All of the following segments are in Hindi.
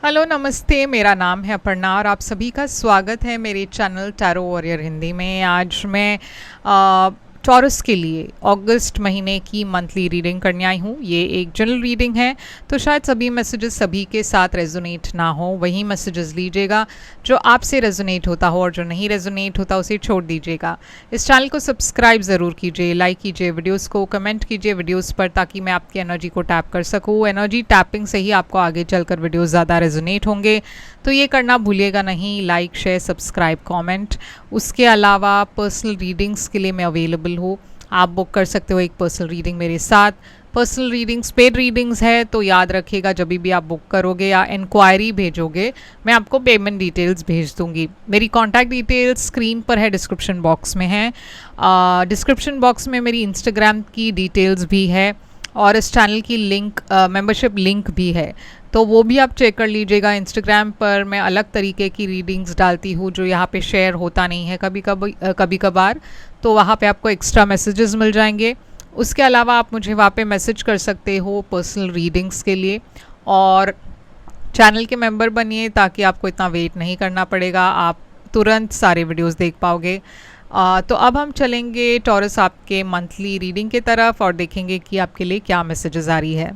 हेलो नमस्ते, मेरा नाम है अपर्णा और आप सभी का स्वागत है मेरे चैनल टैरो वॉरियर हिंदी में। आज मैं टॉरस के लिए अगस्त महीने की मंथली रीडिंग करने आई हूँ। ये एक जनरल रीडिंग है, तो शायद सभी मैसेजेस सभी के साथ रेजोनेट ना हो, वही मैसेजेस लीजिएगा जो आपसे रेजोनेट होता हो और जो नहीं रेजोनेट होता उसे छोड़ दीजिएगा। इस चैनल को सब्सक्राइब ज़रूर कीजिए, लाइक कीजिए, वीडियोस को कमेंट कीजिए वीडियोस पर, ताकि मैं आपकी एनर्जी को टैप कर सकूँ। एनर्जी टैपिंग से ही आपको आगे चलकर वीडियोस ज़्यादा रेजोनेट होंगे, तो ये करना भूलिएगा नहीं। Like, share, subscribe, comment. उसके अलावा पर्सनल रीडिंग्स के लिए मैं अवेलेबल हूँ, आप बुक कर सकते हो एक पर्सनल रीडिंग मेरे साथ। पर्सनल रीडिंग्स पेड रीडिंग्स है, तो याद रखिएगा जब भी आप बुक करोगे या इंक्वायरी भेजोगे, मैं आपको पेमेंट डिटेल्स भेज दूंगी। मेरी कॉन्टैक्ट डिटेल्स स्क्रीन पर है, डिस्क्रिप्शन बॉक्स में है। डिस्क्रिप्शन बॉक्स में मेरी इंस्टाग्राम की डिटेल्स भी है और इस चैनल की लिंक, मेंबरशिप लिंक भी है, तो वो भी आप चेक कर लीजिएगा। इंस्टाग्राम पर मैं अलग तरीके की रीडिंग्स डालती हूँ जो यहाँ पे शेयर होता नहीं है कभी कभार, तो वहाँ पे आपको एक्स्ट्रा मैसेजेस मिल जाएंगे। उसके अलावा आप मुझे वहाँ पे मैसेज कर सकते हो पर्सनल रीडिंग्स के लिए, और चैनल के मेंबर बनिए ताकि आपको इतना वेट नहीं करना पड़ेगा, आप तुरंत सारे वीडियोस देख पाओगे। तो अब हम चलेंगे टॉरस आपके मंथली रीडिंग की तरफ और देखेंगे कि आपके लिए क्या मैसेजेस आ रही है।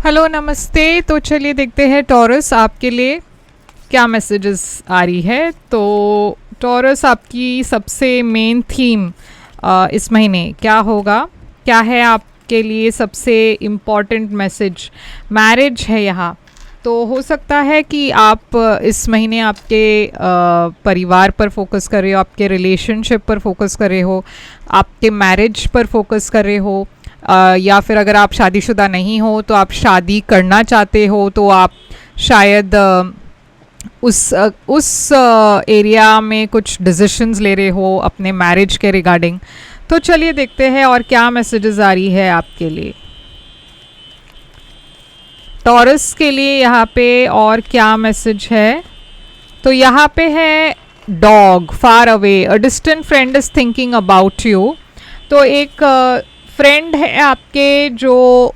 हेलो नमस्ते, तो चलिए देखते हैं टॉरस आपके लिए क्या मैसेजेस आ रही है। तो टॉरस आपकी सबसे मेन थीम इस महीने क्या होगा, क्या है आपके लिए सबसे इम्पॉर्टेंट मैसेज? मैरिज है यहाँ, तो हो सकता है कि आप इस महीने आपके परिवार पर फोकस कर रहे हो, आपके रिलेशनशिप पर फोकस कर रहे हो, आपके मैरिज पर फोकस कर रहे हो, या फिर अगर आप शादीशुदा नहीं हो तो आप शादी करना चाहते हो, तो आप शायद उस एरिया में कुछ डिसीशंस ले रहे हो अपने मैरिज के रिगार्डिंग। तो चलिए देखते हैं और क्या मैसेजेस आ रही है आपके लिए टॉरस के लिए यहाँ पे, और क्या मैसेज है। तो यहाँ पे है dog, far away, a distant friend is thinking about you. तो एक फ्रेंड है आपके जो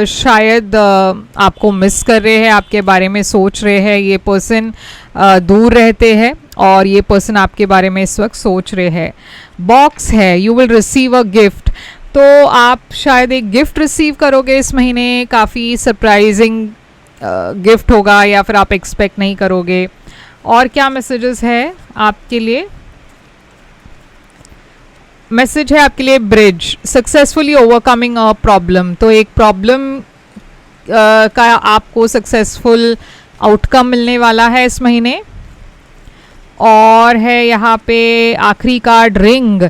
शायद आपको मिस कर रहे हैं, आपके बारे में सोच रहे हैं। ये पर्सन दूर रहते हैं और ये पर्सन आपके बारे में इस वक्त सोच रहे हैं। बॉक्स है, you will receive a gift, तो आप शायद एक गिफ्ट रिसीव करोगे इस महीने। काफ़ी सरप्राइजिंग गिफ्ट होगा या फिर आप एक्सपेक्ट नहीं करोगे। और क्या मैसेजेस है आपके लिए? मैसेज है आपके लिए bridge, successfully overcoming a problem. तो एक प्रॉब्लम का आपको सक्सेसफुल आउटकम मिलने वाला है इस महीने। और है यहाँ पे आखिरी card, ring.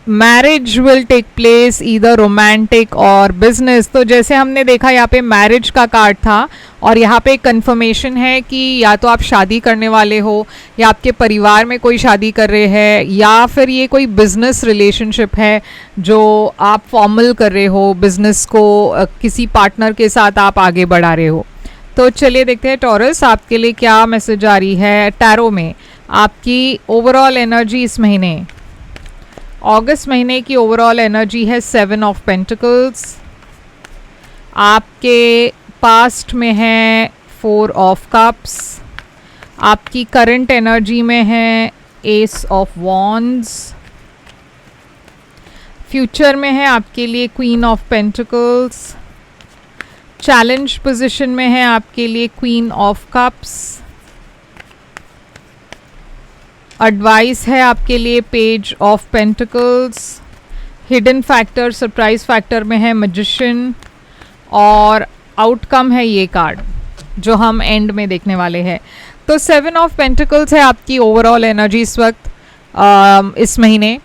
Marriage will take place either romantic और बिजनेस। तो जैसे हमने देखा यहाँ पे मैरिज का कार्ड था, और यहाँ पे कंफर्मेशन है कि या तो आप शादी करने वाले हो, या आपके परिवार में कोई शादी कर रहे हैं, या फिर ये कोई बिजनेस रिलेशनशिप है जो आप फॉर्मल कर रहे हो, बिजनेस को किसी पार्टनर के साथ आप आगे बढ़ा रहे हो। तो चलिए देखते हैं टॉरस आपके लिए क्या मैसेज आ रही है टैरो में। आपकी ओवरऑल एनर्जी इस महीने, अगस्त महीने की ओवरऑल एनर्जी है 7 ऑफ पेंटिकल्स। आपके पास्ट में है 4 ऑफ कप्स। आपकी करंट एनर्जी में है एस ऑफ वॉन्ड्स। फ्यूचर में है आपके लिए queen of pentacles. Challenge position में है आपके लिए क्वीन ऑफ कप्स। एडवाइस है आपके लिए page of pentacles. Hidden factor, surprise factor में है मैजिशियन। और आउटकम है ये कार्ड जो हम एंड में देखने वाले हैं। तो 7 ऑफ पेंटिकल्स है आपकी ओवरऑल एनर्जी इस वक्त इस महीने।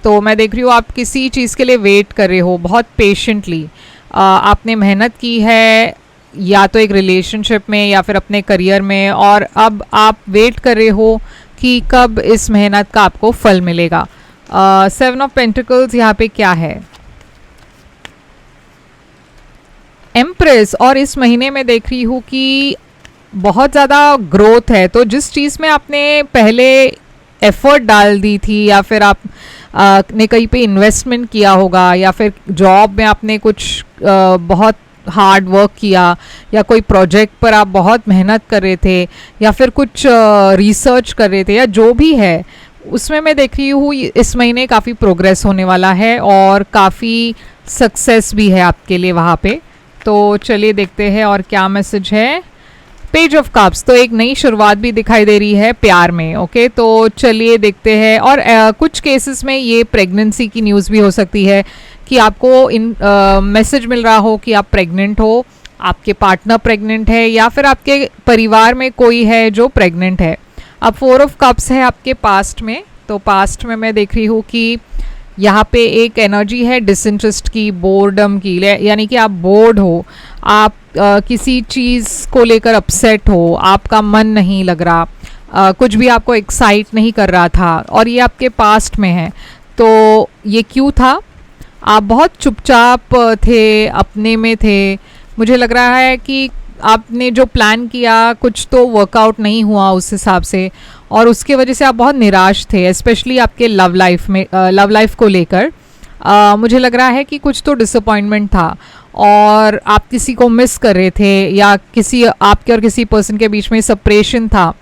तो मैं देख रही हूँ आप किसी चीज़ के लिए वेट कर रहे हो बहुत पेशेंटली। आपने मेहनत की है या तो एक रिलेशनशिप में या फिर अपने करियर में, और अब आप वेट कर रहे हो कि कब इस मेहनत का आपको फल मिलेगा। 7 ऑफ पेंटिकल्स यहाँ पे क्या है? एम्प्रेस। और इस महीने में देख रही हूँ कि बहुत ज़्यादा ग्रोथ है, तो जिस चीज़ में आपने पहले एफर्ट डाल दी थी, या फिर आप ने कहीं पे इन्वेस्टमेंट किया होगा, या फिर जॉब में आपने कुछ बहुत हार्ड वर्क किया, या कोई प्रोजेक्ट पर आप बहुत मेहनत कर रहे थे, या फिर कुछ रिसर्च कर रहे थे, या जो भी है उसमें मैं देख रही हूँ इस महीने काफ़ी प्रोग्रेस होने वाला है और काफ़ी सक्सेस भी है आपके लिए वहाँ पे। तो चलिए देखते हैं और क्या मैसेज है। पेज ऑफ कप्स, तो एक नई शुरुआत भी दिखाई दे रही है प्यार में। ओके, तो चलिए देखते हैं। और कुछ केसेस में ये प्रेगनेंसी की न्यूज़ भी हो सकती है कि आपको इन मैसेज मिल रहा हो कि आप प्रेग्नेंट हो, आपके पार्टनर प्रेग्नेंट है, या फिर आपके परिवार में कोई है जो प्रेग्नेंट है। अब 4 ऑफ कप्स है आपके पास्ट में, तो पास्ट में मैं देख रही हूँ कि यहाँ पे एक एनर्जी है डिसइंटरेस्ट की, बोर्डम की, यानी कि आप बोर्ड हो, आप किसी चीज़ को लेकर अपसेट हो, आपका मन नहीं लग रहा, कुछ भी आपको एक्साइट नहीं कर रहा था, और ये आपके पास्ट में है। तो ये क्यों था? आप बहुत चुपचाप थे, अपने में थे। मुझे लग रहा है कि आपने जो प्लान किया कुछ तो वर्कआउट नहीं हुआ उस हिसाब से, और उसके वजह से आप बहुत निराश थे, स्पेशली आपके लव लाइफ को लेकर। मुझे लग रहा है कि कुछ तो डिसअपॉइंटमेंट था और आप किसी को मिस कर रहे थे, या किसी आपके और किसी पर्सन के बीच में सेपरेशन था,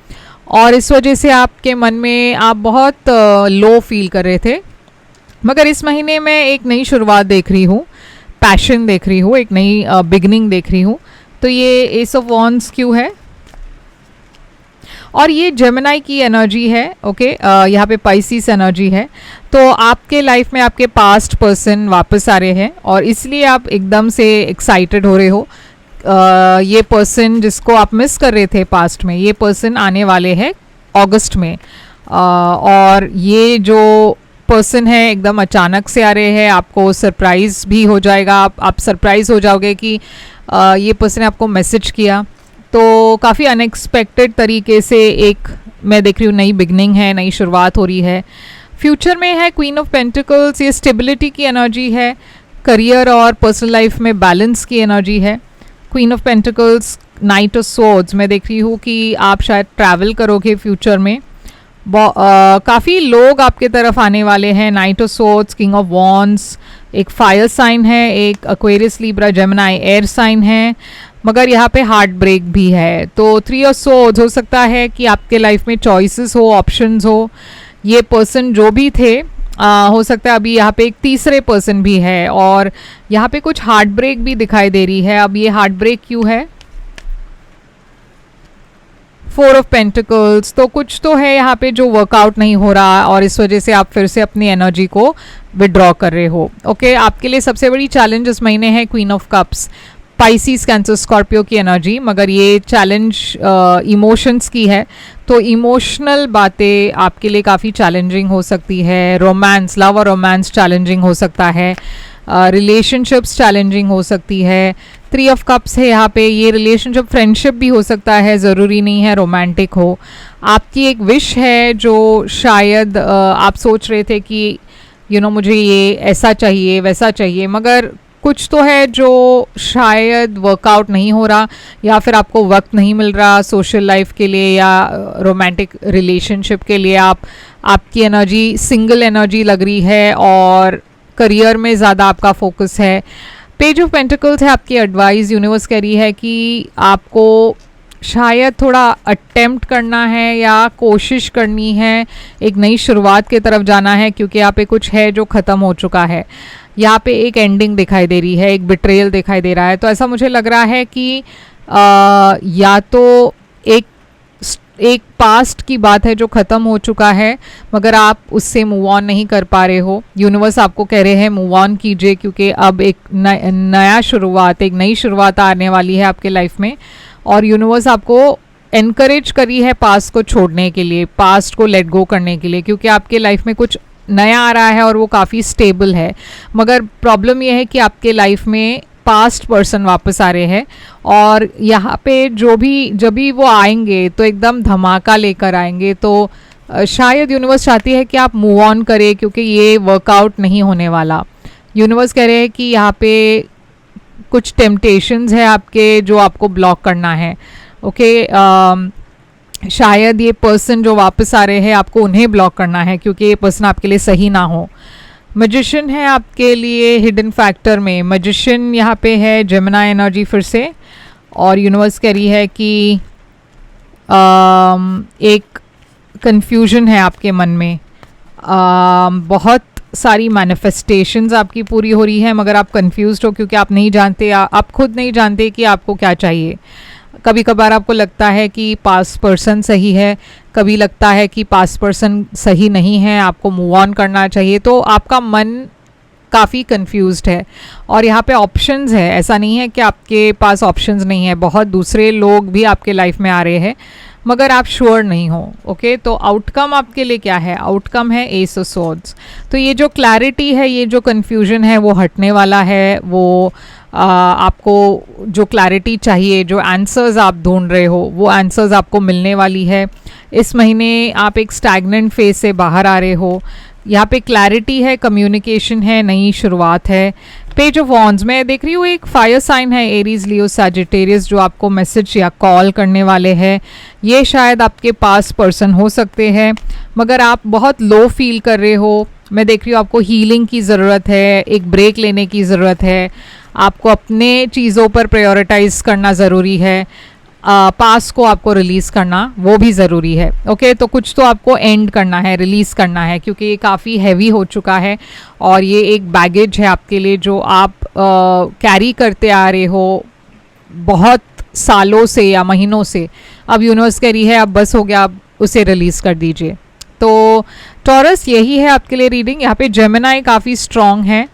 और इस वजह से आपके मन में आप बहुत लो फील कर रहे थे। मगर इस महीने में एक नई शुरुआत देख रही हूँ, पैशन देख रही हूँ, एक नई बिगनिंग देख रही हूँ। तो ये एस ऑफ वॉन्ड्स क्यों है? और ये जेमिनी की एनर्जी है। ओके, यहाँ पे पाइसिस एनर्जी है। तो आपके लाइफ में आपके पास्ट पर्सन वापस आ रहे हैं, और इसलिए आप एकदम से एक्साइटेड हो रहे हो। ये पर्सन जिसको आप मिस कर रहे थे पास्ट में, ये पर्सन आने वाले हैं अगस्त में। और ये जो पर्सन है एकदम अचानक से आ रहे हैं, आपको सरप्राइज़ भी हो जाएगा, आप सरप्राइज़ हो जाओगे कि ये पर्सन ने आपको मैसेज किया। तो काफ़ी अनएक्सपेक्टेड तरीके से एक मैं देख रही हूँ नई बिगनिंग है, नई शुरुआत हो रही है। फ्यूचर में है क्वीन ऑफ पेंटिकल्स, ये स्टेबिलिटी की एनर्जी है, करियर और पर्सनल लाइफ में बैलेंस की एनर्जी है। Queen of pentacles, night of swords, मैं देख रही हूँ कि आप शायद ट्रैवल करोगे फ्यूचर में। काफ़ी लोग आपके तरफ आने वाले हैं। Knight of swords, king of wands, एक फायर साइन है, एक Aquarius, Libra, Gemini air sign है, मगर यहाँ पे हार्ट ब्रेक भी है। तो 3 ऑफ स्वॉर्ड्स, हो सकता है कि आपके लाइफ में चॉइसेस हो, ऑप्शंस हो। ये पर्सन जो भी थे हो सकता है अभी यहाँ पे एक तीसरे पर्सन भी है, और यहाँ पे कुछ हार्ट ब्रेक भी दिखाई दे रही है। अब ये हार्ट ब्रेक क्यों है? 4 ऑफ पेंटिकल्स, तो कुछ तो है यहाँ पे जो वर्कआउट नहीं हो रहा, और इस वजह से आप फिर से अपनी एनर्जी को विड्रॉ कर रहे हो। ओके, आपके लिए सबसे बड़ी चैलेंज इस महीने है queen of cups, Pisces, cancer, Scorpio की एनर्जी। मगर ये चैलेंज इमोशंस की है, तो इमोशनल बातें आपके लिए काफ़ी चैलेंजिंग हो सकती है। रोमांस, लव और रोमांस चैलेंजिंग हो सकता है, रिलेशनशिप्स चैलेंजिंग हो सकती है। 3 ऑफ कप्स है यहाँ पे, ये रिलेशनशिप फ्रेंडशिप भी हो सकता है, ज़रूरी नहीं है रोमांटिक हो। आपकी एक विश है जो शायद आप सोच रहे थे कि मुझे ये ऐसा चाहिए, वैसा चाहिए, मगर कुछ तो है जो शायद वर्कआउट नहीं हो रहा, या फिर आपको वक्त नहीं मिल रहा सोशल लाइफ के लिए या रोमांटिक रिलेशनशिप के लिए। आपकी एनर्जी सिंगल एनर्जी लग रही है, और करियर में ज़्यादा आपका फोकस है। पेज ऑफ पेंटिकल्स है आपकी एडवाइस। यूनिवर्स कह रही है कि आपको शायद थोड़ा अटेम्प्ट करना है या कोशिश करनी है, एक नई शुरुआत की तरफ जाना है, क्योंकि यहाँ पे कुछ है जो ख़त्म हो चुका है। यहाँ पे एक एंडिंग दिखाई दे रही है, एक बिट्रेयल दिखाई दे रहा है। तो ऐसा मुझे लग रहा है कि या तो एक पास्ट की बात है जो ख़त्म हो चुका है, मगर आप उससे मूव ऑन नहीं कर पा रहे हो। यूनिवर्स आपको कह रहे हैं मूव ऑन कीजिए, क्योंकि अब एक नया शुरुआत, एक नई शुरुआत आने वाली है आपके लाइफ में। और यूनिवर्स आपको एनकरेज करी है पास्ट को छोड़ने के लिए, पास्ट को लेट गो करने के लिए, क्योंकि आपके लाइफ में कुछ नया आ रहा है और वो काफ़ी स्टेबल है। मगर प्रॉब्लम ये है कि आपके लाइफ में पास्ट पर्सन वापस आ रहे हैं, और यहाँ पे जब भी वो आएंगे तो एकदम धमाका लेकर आएंगे। तो शायद यूनिवर्स चाहती है कि आप मूव ऑन करें, क्योंकि ये वर्कआउट नहीं होने वाला। यूनिवर्स कह रहे हैं कि यहाँ पे कुछ टेम्पटेशंस है आपके जो आपको ब्लॉक करना है। ओके, शायद ये पर्सन जो वापस आ रहे हैं आपको उन्हें ब्लॉक करना है, क्योंकि ये पर्सन आपके लिए सही ना हो। मैजिशियन है आपके लिए हिडन फैक्टर में। मैजिशियन यहाँ पे है जेमिनी एनर्जी फिर से, और यूनिवर्स कह रही है कि एक कंफ्यूजन है आपके मन में, बहुत सारी मैनिफेस्टेशंस आपकी पूरी हो रही है, मगर आप कंफ्यूज्ड हो क्योंकि आप नहीं जानते, आप खुद नहीं जानते कि आपको क्या चाहिए। कभी कभार आपको लगता है कि पास्ट पर्सन सही है, कभी लगता है कि पास्ट पर्सन सही नहीं है, आपको मूव ऑन करना चाहिए। तो आपका मन काफ़ी कंफ्यूज्ड है, और यहाँ पे ऑप्शंस है, ऐसा नहीं है कि आपके पास ऑप्शंस नहीं है, बहुत दूसरे लोग भी आपके लाइफ में आ रहे हैं, मगर आप श्योर नहीं हो। ओके, तो आउटकम आपके लिए क्या है? आउटकम है एस ऑफ स्वॉर्ड्स। तो ये जो क्लैरिटी है, ये जो कन्फ्यूजन है, वो हटने वाला है। वो आपको जो क्लैरिटी चाहिए, जो आंसर्स आप ढूंढ रहे हो, वो आंसर्स आपको मिलने वाली है। इस महीने आप एक स्टैग्नेंट फेज से बाहर आ रहे हो। यहाँ पे क्लैरिटी है, कम्युनिकेशन है, नई शुरुआत है। पेज ऑफ वॉन्ड्स मैं देख रही हूँ, एक फायर साइन है, एरीज, लियो, सैजिटेरियस, जो आपको मैसेज या कॉल करने वाले हैं। ये शायद आपके पास पर्सन हो सकते हैं, मगर आप बहुत लो फील कर रहे हो। मैं देख रही हूँ आपको हीलिंग की ज़रूरत है, एक ब्रेक लेने की ज़रूरत है, आपको अपने चीज़ों पर प्रायोरिटाइज करना ज़रूरी है, पास को आपको रिलीज़ करना वो भी ज़रूरी है। ओके, तो कुछ तो आपको एंड करना है, रिलीज़ करना है, क्योंकि ये काफ़ी हैवी हो चुका है, और ये एक बैगेज है आपके लिए जो आप कैरी करते आ रहे हो बहुत सालों से या महीनों से। अब यूनिवर्स कह रही है अब बस हो गया, अब उसे रिलीज़ कर दीजिए। तो टॉरस, यही है आपके लिए रीडिंग। यहाँ पे जेमिनी काफ़ी स्ट्रॉन्ग है,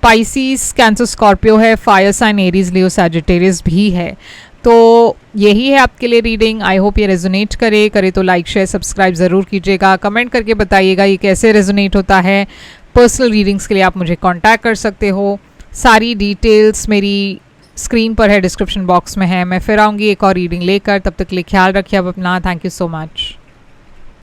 पाइसिस, कैंसर, स्कॉर्पियो है, फायर साइन एरीज, लियो, सैजिटेरियस भी है। तो यही है आपके लिए रीडिंग। आई होप ये रेजोनेट करे तो लाइक, शेयर, सब्सक्राइब ज़रूर कीजिएगा। कमेंट करके बताइएगा ये कैसे रेजोनेट होता है। पर्सनल रीडिंग्स के लिए आप मुझे कांटेक्ट कर सकते हो। सारी डिटेल्स मेरी स्क्रीन पर है, डिस्क्रिप्शन बॉक्स में है। मैं फिर आऊँगी एक और रीडिंग लेकर, तब तक के लिए ख्याल रखिए आप अपना। Thank you so much.